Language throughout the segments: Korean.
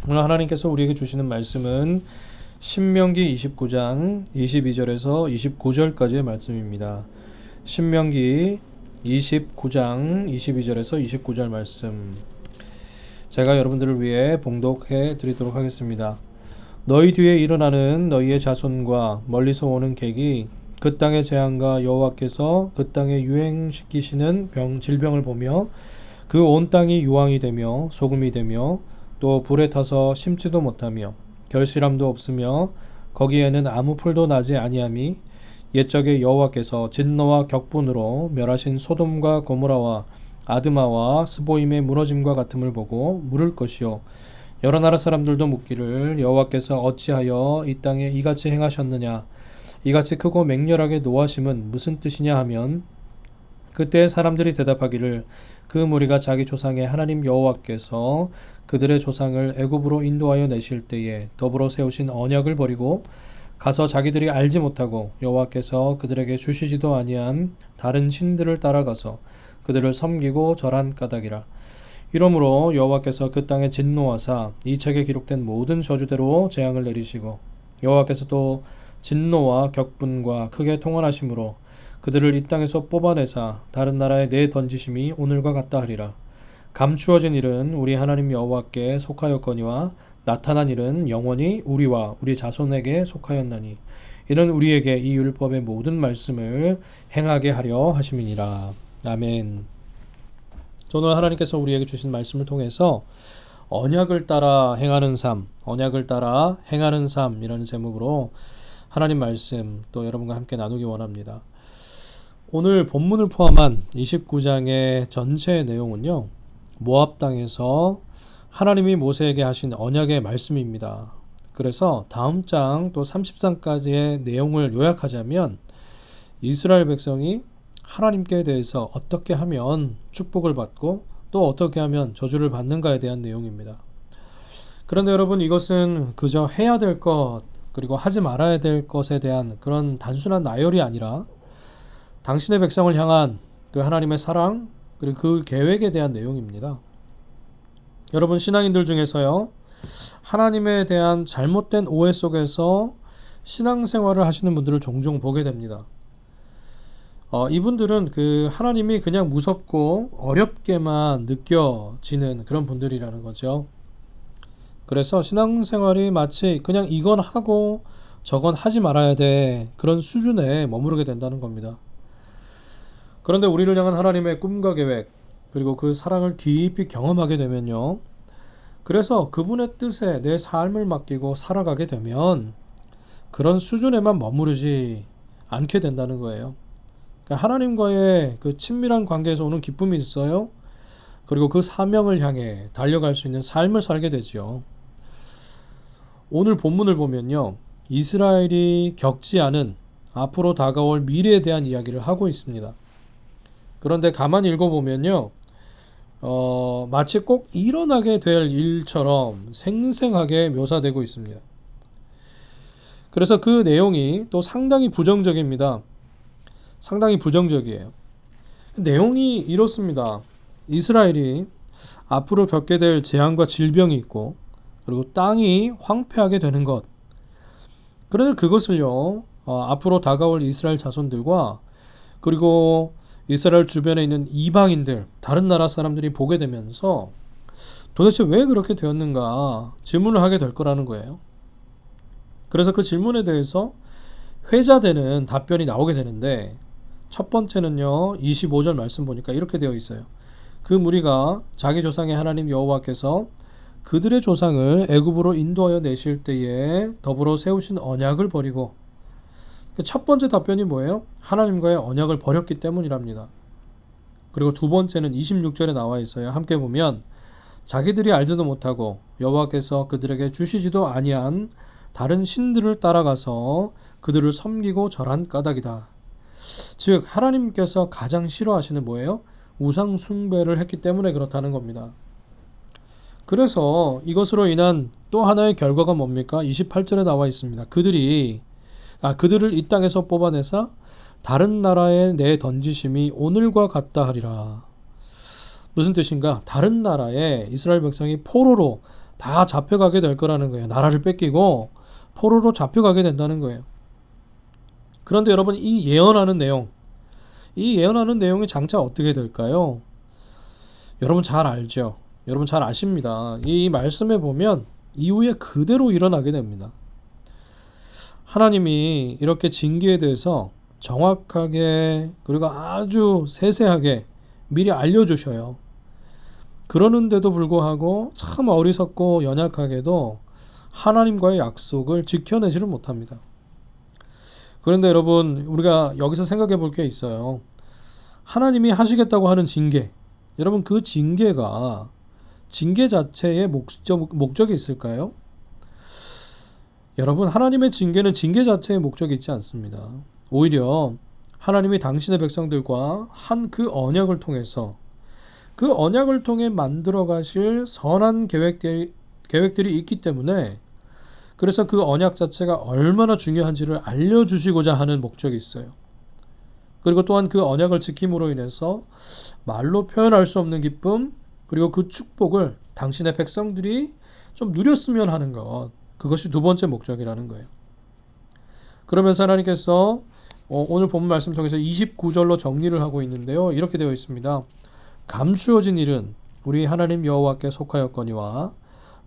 오늘 하나님께서 우리에게 주시는 말씀은 신명기 29장 22절에서 29절까지의 말씀입니다. 신명기 29장 22절에서 29절 말씀, 제가 여러분들을 위해 봉독해 드리도록 하겠습니다. 너희 뒤에 일어나는 너희의 자손과 멀리서 오는 객이 그 땅의 재앙과 여호와께서 그 땅에 유행시키시는 질병을 보며 그 온 땅이 유황이 되며 소금이 되며 또 불에 타서 심지도 못하며 결실함도 없으며 거기에는 아무 풀도 나지 아니함이 옛적에 여호와께서 진노와 격분으로 멸하신 소돔과 고모라와 아드마와 스보임의 무너짐과 같음을 보고 물을 것이요 여러 나라 사람들도 묻기를 여호와께서 어찌하여 이 땅에 이같이 행하셨느냐, 이같이 크고 맹렬하게 노하심은 무슨 뜻이냐 하면, 그때 사람들이 대답하기를 그 무리가 자기 조상의 하나님 여호와께서 그들의 조상을 애굽으로 인도하여 내실 때에 더불어 세우신 언약을 버리고 가서 자기들이 알지 못하고 여호와께서 그들에게 주시지도 아니한 다른 신들을 따라가서 그들을 섬기고 절한 까닭이라. 이러므로 여호와께서 그 땅에 진노하사 이 책에 기록된 모든 저주대로 재앙을 내리시고 여호와께서 또 진노와 격분과 크게 통원하심으로 그들을 이 땅에서 뽑아내사 다른 나라에 내던지심이 오늘과 같다 하리라. 감추어진 일은 우리 하나님 여호와께 속하였거니와 나타난 일은 영원히 우리와 우리 자손에게 속하였나니 이는 우리에게 이 율법의 모든 말씀을 행하게 하려 하심이니라. 아멘. 오늘 하나님께서 우리에게 주신 말씀을 통해서 언약을 따라 행하는 삶, 언약을 따라 행하는 삶이라는 제목으로 하나님 말씀 또 여러분과 함께 나누기 원합니다. 오늘 본문을 포함한 29장의 전체 내용은요, 모압 땅에서 하나님이 모세에게 하신 언약의 말씀입니다. 그래서 다음 장 또 30장까지의 내용을 요약하자면 이스라엘 백성이 하나님께 대해서 어떻게 하면 축복을 받고 또 어떻게 하면 저주를 받는가에 대한 내용입니다. 그런데 여러분, 이것은 그저 해야 될 것 그리고 하지 말아야 될 것에 대한 그런 단순한 나열이 아니라 당신의 백성을 향한 그 하나님의 사랑 그리고 그 계획에 대한 내용입니다. 여러분, 신앙인들 중에서요, 하나님에 대한 잘못된 오해 속에서 신앙생활을 하시는 분들을 종종 보게 됩니다. 이분들은 그 하나님이 그냥 무섭고 어렵게만 느껴지는 그런 분들이라는 거죠. 그래서 신앙생활이 마치 그냥 이건 하고 저건 하지 말아야 돼, 그런 수준에 머무르게 된다는 겁니다. 그런데 우리를 향한 하나님의 꿈과 계획 그리고 그 사랑을 깊이 경험하게 되면요, 그래서 그분의 뜻에 내 삶을 맡기고 살아가게 되면 그런 수준에만 머무르지 않게 된다는 거예요. 하나님과의 그 친밀한 관계에서 오는 기쁨이 있어요. 그리고 그 사명을 향해 달려갈 수 있는 삶을 살게 되죠. 오늘 본문을 보면요, 이스라엘이 겪지 않은 앞으로 다가올 미래에 대한 이야기를 하고 있습니다. 그런데 가만히 읽어보면요, 마치 꼭 일어나게 될 일처럼 생생하게 묘사되고 있습니다. 그래서 그 내용이 또 상당히 부정적입니다. 상당히 부정적이에요. 내용이 이렇습니다. 이스라엘이 앞으로 겪게 될 재앙과 질병이 있고 그리고 땅이 황폐하게 되는 것, 그런데 그것을요, 앞으로 다가올 이스라엘 자손들과 그리고 이스라엘 주변에 있는 이방인들, 다른 나라 사람들이 보게 되면서 도대체 왜 그렇게 되었는가 질문을 하게 될 거라는 거예요. 그래서 그 질문에 대해서 회자되는 답변이 나오게 되는데, 첫 번째는요, 25절 말씀 보니까 이렇게 되어 있어요. 그 무리가 자기 조상의 하나님 여호와께서 그들의 조상을 애굽으로 인도하여 내실 때에 더불어 세우신 언약을 버리고, 첫 번째 답변이 뭐예요? 하나님과의 언약을 버렸기 때문이랍니다. 그리고 두 번째는 26절에 나와 있어요. 함께 보면 자기들이 알지도 못하고 여호와께서 그들에게 주시지도 아니한 다른 신들을 따라가서 그들을 섬기고 절한 까닭이다. 즉 하나님께서 가장 싫어하시는 뭐예요? 우상 숭배를 했기 때문에 그렇다는 겁니다. 그래서 이것으로 인한 또 하나의 결과가 뭡니까? 28절에 나와 있습니다. 그들을 이 땅에서 뽑아내사 다른 나라에 내던지심이 오늘과 같다 하리라. 무슨 뜻인가? 다른 나라에 이스라엘 백성이 포로로 다 잡혀가게 될 거라는 거예요. 나라를 뺏기고 포로로 잡혀가게 된다는 거예요. 그런데 여러분, 이 예언하는 내용이 장차 어떻게 될까요? 여러분 잘 알죠? 여러분 잘 아십니다. 이 말씀에 보면 이후에 그대로 일어나게 됩니다. 하나님이 이렇게 징계에 대해서 정확하게 그리고 아주 세세하게 미리 알려주셔요. 그러는데도 불구하고 참 어리석고 연약하게도 하나님과의 약속을 지켜내지를 못합니다. 그런데 여러분, 우리가 여기서 생각해 볼 게 있어요. 하나님이 하시겠다고 하는 징계, 여러분 그 징계가 징계 자체에 목적이 있을까요? 여러분, 하나님의 징계는 징계 자체에 목적이 있지 않습니다. 오히려 하나님이 당신의 백성들과 한 그 언약을 통해서 그 언약을 통해 만들어 가실 선한 계획들이 있기 때문에, 그래서 그 언약 자체가 얼마나 중요한지를 알려주시고자 하는 목적이 있어요. 그리고 또한 그 언약을 지킴으로 인해서 말로 표현할 수 없는 기쁨, 그리고 그 축복을 당신의 백성들이 좀 누렸으면 하는 것, 그것이 두 번째 목적이라는 거예요. 그러면서 하나님께서 오늘 본문 말씀 통해서 29절로 정리를 하고 있는데요. 이렇게 되어 있습니다. 감추어진 일은 우리 하나님 여호와께 속하였거니와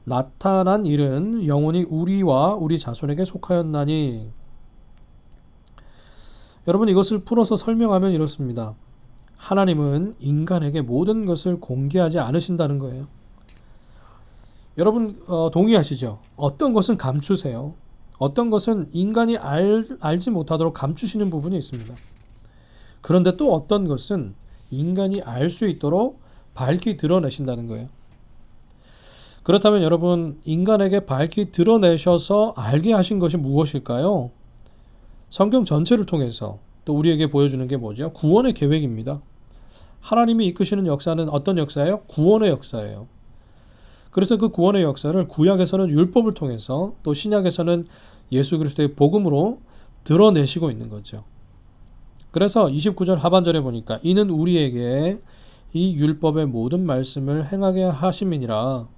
나타난 일은 영원히 우리와 우리 자손에게 속하였나니. 여러분, 이것을 풀어서 설명하면 이렇습니다. 하나님은 인간에게 모든 것을 공개하지 않으신다는 거예요. 여러분 동의하시죠? 어떤 것은 감추세요. 어떤 것은 인간이 알지 못하도록 감추시는 부분이 있습니다. 그런데 또 어떤 것은 인간이 알 수 있도록 밝히 드러내신다는 거예요. 그렇다면 여러분, 인간에게 밝히 드러내셔서 알게 하신 것이 무엇일까요? 성경 전체를 통해서 또 우리에게 보여주는 게 뭐죠? 구원의 계획입니다. 하나님이 이끄시는 역사는 어떤 역사예요? 구원의 역사예요. 그래서 그 구원의 역사를 구약에서는 율법을 통해서, 또 신약에서는 예수 그리스도의 복음으로 드러내시고 있는 거죠. 그래서 29절 하반절에 보니까 이는 우리에게 이 율법의 모든 말씀을 행하게 하심이니라.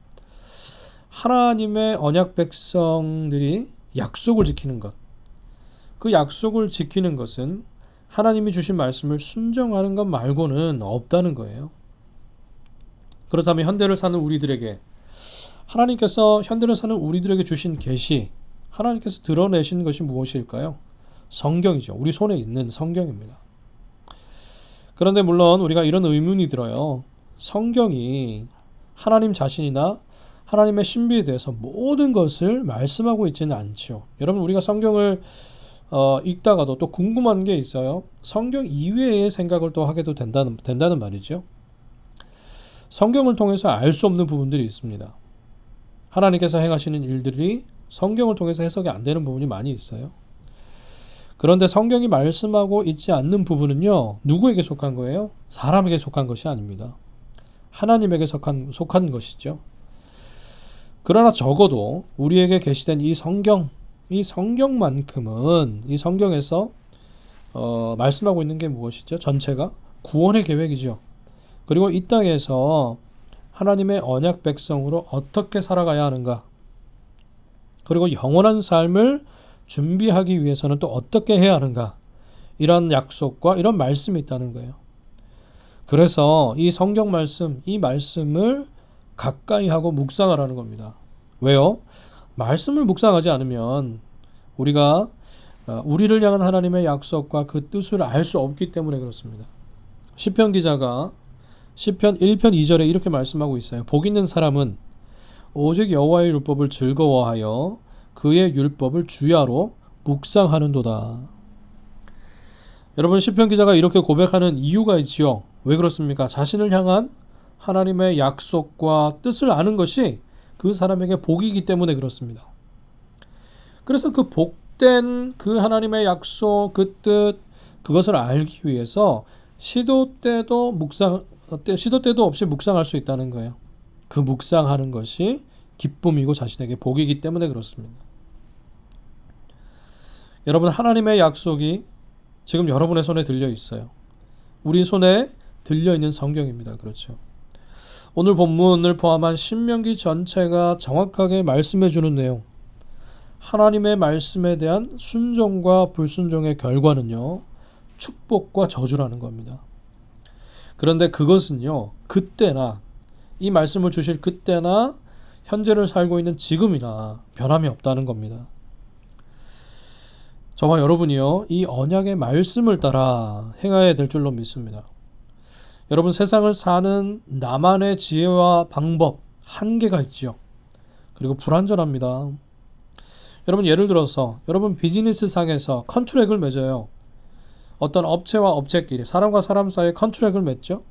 하나님의 언약 백성들이 약속을 지키는 것, 그 약속을 지키는 것은 하나님이 주신 말씀을 순종하는 것 말고는 없다는 거예요. 그렇다면 현대를 사는 우리들에게, 하나님께서 현대를 사는 우리들에게 주신 계시, 하나님께서 드러내신 것이 무엇일까요? 성경이죠. 우리 손에 있는 성경입니다. 그런데 물론 우리가 이런 의문이 들어요. 성경이 하나님 자신이나 하나님의 신비에 대해서 모든 것을 말씀하고 있지는 않죠. 여러분, 우리가 성경을 읽다가도 또 궁금한 게 있어요. 성경 이외의 생각을 또 하게도 된다는 말이죠. 성경을 통해서 알 수 없는 부분들이 있습니다. 하나님께서 행하시는 일들이 성경을 통해서 해석이 안 되는 부분이 많이 있어요. 그런데 성경이 말씀하고 있지 않는 부분은요, 누구에게 속한 거예요? 사람에게 속한 것이 아닙니다. 하나님에게 속한 것이죠. 그러나 적어도 우리에게 계시된 이 성경만큼은, 이 성경에서 말씀하고 있는 게 무엇이죠? 전체가 구원의 계획이죠. 그리고 이 땅에서 하나님의 언약 백성으로 어떻게 살아가야 하는가, 그리고 영원한 삶을 준비하기 위해서는 또 어떻게 해야 하는가, 이런 약속과 이런 말씀이 있다는 거예요. 그래서 이 성경 말씀, 이 말씀을 가까이 하고 묵상하라는 겁니다. 왜요? 말씀을 묵상하지 않으면 우리가 우리를 향한 하나님의 약속과 그 뜻을 알 수 없기 때문에 그렇습니다. 시편 기자가 시편 1편 2절에 이렇게 말씀하고 있어요. 복 있는 사람은 오직 여호와의 율법을 즐거워하여 그의 율법을 주야로 묵상하는도다. 여러분, 시편 기자가 이렇게 고백하는 이유가 있지요. 왜 그렇습니까? 자신을 향한 하나님의 약속과 뜻을 아는 것이 그 사람에게 복이기 때문에 그렇습니다. 그래서 그 복된 그 하나님의 약속, 그 뜻, 그것을 알기 위해서 시도 때도 없이 묵상할 수 있다는 거예요. 그 묵상하는 것이 기쁨이고 자신에게 복이기 때문에 그렇습니다. 여러분, 하나님의 약속이 지금 여러분의 손에 들려 있어요. 우리 손에 들려 있는 성경입니다. 그렇죠. 오늘 본문을 포함한 신명기 전체가 정확하게 말씀해 주는 내용, 하나님의 말씀에 대한 순종과 불순종의 결과는요, 축복과 저주라는 겁니다. 그런데 그것은요, 그때나 이 말씀을 주실 그때나 현재를 살고 있는 지금이나 변함이 없다는 겁니다. 저와 여러분이요, 이 언약의 말씀을 따라 행해야 될 줄로 믿습니다. 여러분, 세상을 사는 나만의 지혜와 방법, 한계가 있지요. 그리고 불완전합니다. 여러분, 예를 들어서 여러분 비즈니스 상에서 컨트랙을 맺어요. 어떤 업체와 업체끼리, 사람과 사람 사이에 컨트랙을 맺죠.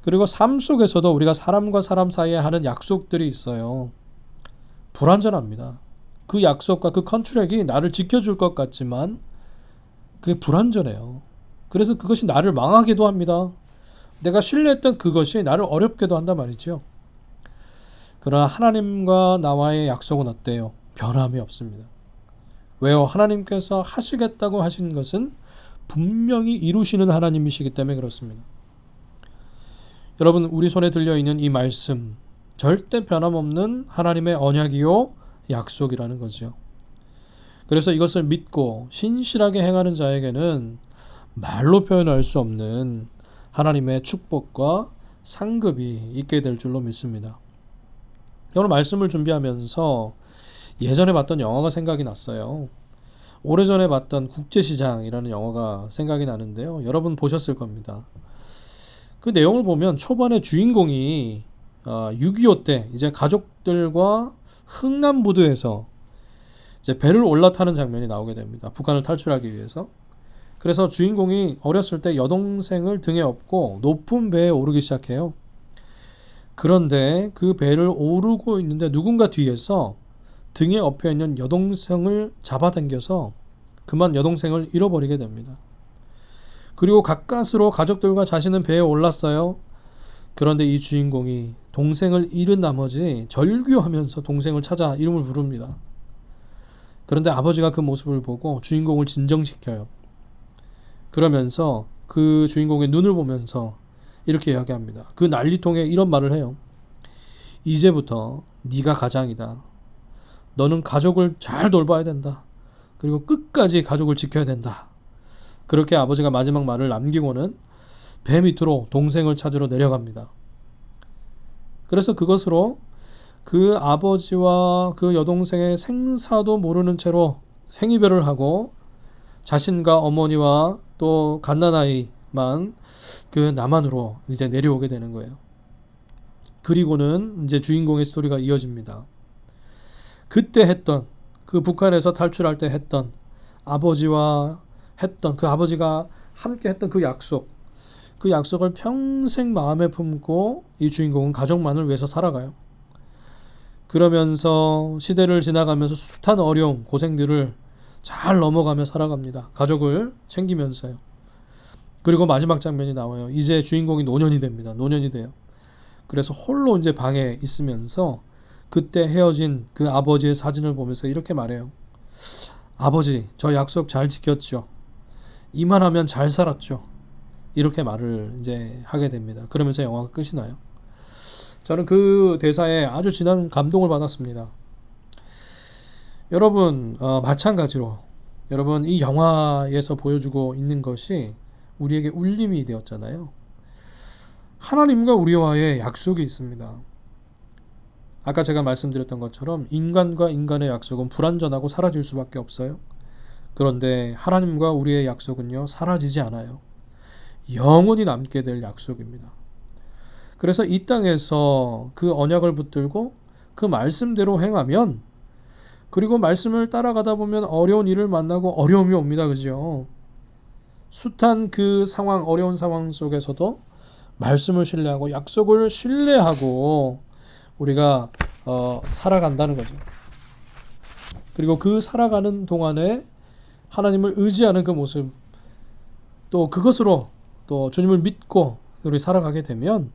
그리고 삶 속에서도 우리가 사람과 사람 사이에 하는 약속들이 있어요. 불완전합니다. 그 약속과 그 컨트랙이 나를 지켜줄 것 같지만 그게 불완전해요. 그래서 그것이 나를 망하기도 합니다. 내가 신뢰했던 그것이 나를 어렵게도 한단 말이죠. 그러나 하나님과 나와의 약속은 어때요? 변함이 없습니다. 왜요? 하나님께서 하시겠다고 하신 것은 분명히 이루시는 하나님이시기 때문에 그렇습니다. 여러분, 우리 손에 들려있는 이 말씀, 절대 변함없는 하나님의 언약이요 약속이라는 거죠. 그래서 이것을 믿고 신실하게 행하는 자에게는 말로 표현할 수 없는 하나님의 축복과 상급이 있게 될 줄로 믿습니다. 오늘 말씀을 준비하면서 예전에 봤던 영화가 생각이 났어요. 오래전에 봤던 국제시장이라는 영화가 생각이 나는데요. 여러분 보셨을 겁니다. 그 내용을 보면 초반에 주인공이 6.25 때 이제 가족들과 흥남부두에서 이제 배를 올라타는 장면이 나오게 됩니다. 북한을 탈출하기 위해서. 그래서 주인공이 어렸을 때 여동생을 등에 업고 높은 배에 오르기 시작해요. 그런데 그 배를 오르고 있는데 누군가 뒤에서 등에 업혀 있는 여동생을 잡아당겨서 그만 여동생을 잃어버리게 됩니다. 그리고 가까스로 가족들과 자신은 배에 올랐어요. 그런데 이 주인공이 동생을 잃은 나머지 절규하면서 동생을 찾아 이름을 부릅니다. 그런데 아버지가 그 모습을 보고 주인공을 진정시켜요. 그러면서 그 주인공의 눈을 보면서 이렇게 이야기합니다. 그 난리통에 이런 말을 해요. 이제부터 네가 가장이다. 너는 가족을 잘 돌봐야 된다. 그리고 끝까지 가족을 지켜야 된다. 그렇게 아버지가 마지막 말을 남기고는 배 밑으로 동생을 찾으러 내려갑니다. 그래서 그것으로 그 아버지와 그 여동생의 생사도 모르는 채로 생이별을 하고 자신과 어머니와 또 갓난아이만 그 남한으로 이제 내려오게 되는 거예요. 그리고는 이제 주인공의 스토리가 이어집니다. 그때 했던 그 북한에서 탈출할 때 했던 아버지와 했던 그 아버지가 함께 했던 그 약속을 평생 마음에 품고 이 주인공은 가족만을 위해서 살아가요. 그러면서 시대를 지나가면서 숱한 어려움, 고생들을 잘 넘어가며 살아갑니다. 가족을 챙기면서요. 그리고 마지막 장면이 나와요. 이제 주인공이 노년이 됩니다. 노년이 돼요. 그래서 홀로 이제 방에 있으면서 그때 헤어진 그 아버지의 사진을 보면서 이렇게 말해요. 아버지, 저 약속 잘 지켰죠. 이만하면 잘 살았죠. 이렇게 말을 이제 하게 됩니다. 그러면서 영화가 끝이 나요. 저는 그 대사에 아주 진한 감동을 받았습니다. 여러분, 마찬가지로 여러분 이 영화에서 보여주고 있는 것이 우리에게 울림이 되었잖아요. 하나님과 우리와의 약속이 있습니다. 아까 제가 말씀드렸던 것처럼 인간과 인간의 약속은 불완전하고 사라질 수밖에 없어요. 그런데 하나님과 우리의 약속은요, 사라지지 않아요. 영원히 남게 될 약속입니다. 그래서 이 땅에서 그 언약을 붙들고 그 말씀대로 행하면, 그리고 말씀을 따라가다 보면 어려운 일을 만나고 어려움이 옵니다. 그죠? 숱한 그 상황, 어려운 상황 속에서도 말씀을 신뢰하고 약속을 신뢰하고 우리가 살아간다는 거죠. 그리고 그 살아가는 동안에 하나님을 의지하는 그 모습, 또 그것으로 또 주님을 믿고 우리 살아가게 되면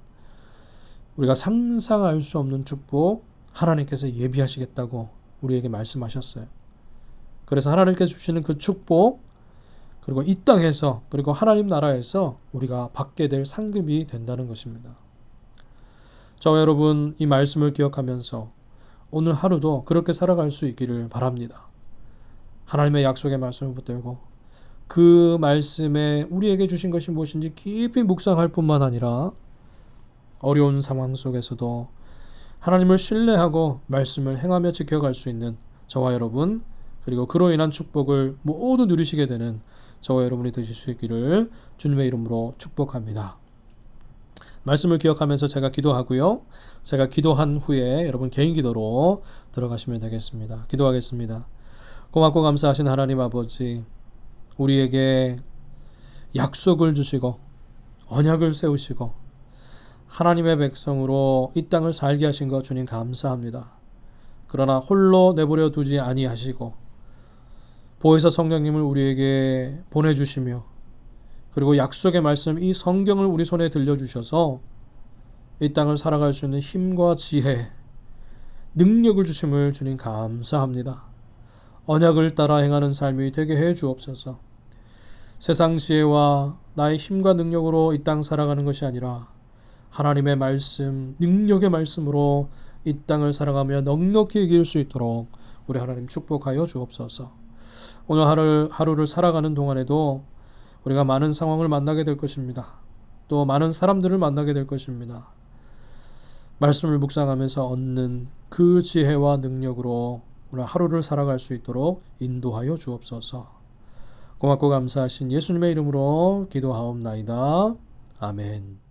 우리가 상상할 수 없는 축복 하나님께서 예비하시겠다고 우리에게 말씀하셨어요. 그래서 하나님께서 주시는 그 축복, 그리고 이 땅에서, 그리고 하나님 나라에서 우리가 받게 될 상급이 된다는 것입니다. 저와 여러분 이 말씀을 기억하면서 오늘 하루도 그렇게 살아갈 수 있기를 바랍니다. 하나님의 약속의 말씀을 붙들고 그 말씀에 우리에게 주신 것이 무엇인지 깊이 묵상할 뿐만 아니라 어려운 상황 속에서도 하나님을 신뢰하고 말씀을 행하며 지켜갈 수 있는 저와 여러분, 그리고 그로 인한 축복을 모두 누리시게 되는 저와 여러분이 되실 수 있기를 주님의 이름으로 축복합니다. 말씀을 기억하면서 제가 기도하고요. 제가 기도한 후에 여러분 개인 기도로 들어가시면 되겠습니다. 기도하겠습니다. 고맙고 감사하신 하나님 아버지, 우리에게 약속을 주시고 언약을 세우시고 하나님의 백성으로 이 땅을 살게 하신 것 주님 감사합니다. 그러나 홀로 내버려 두지 아니하시고 보혜사 성령님을 우리에게 보내주시며 그리고 약속의 말씀 이 성경을 우리 손에 들려주셔서 이 땅을 살아갈 수 있는 힘과 지혜, 능력을 주심을 주님 감사합니다. 언약을 따라 행하는 삶이 되게 해 주옵소서. 세상 지혜와 나의 힘과 능력으로 이 땅 살아가는 것이 아니라 하나님의 말씀, 능력의 말씀으로 이 땅을 살아가며 넉넉히 이길 수 있도록 우리 하나님 축복하여 주옵소서. 오늘 하루를 살아가는 동안에도 우리가 많은 상황을 만나게 될 것입니다. 또 많은 사람들을 만나게 될 것입니다. 말씀을 묵상하면서 얻는 그 지혜와 능력으로 오늘 하루를 살아갈 수 있도록 인도하여 주옵소서. 고맙고 감사하신 예수님의 이름으로 기도하옵나이다. 아멘.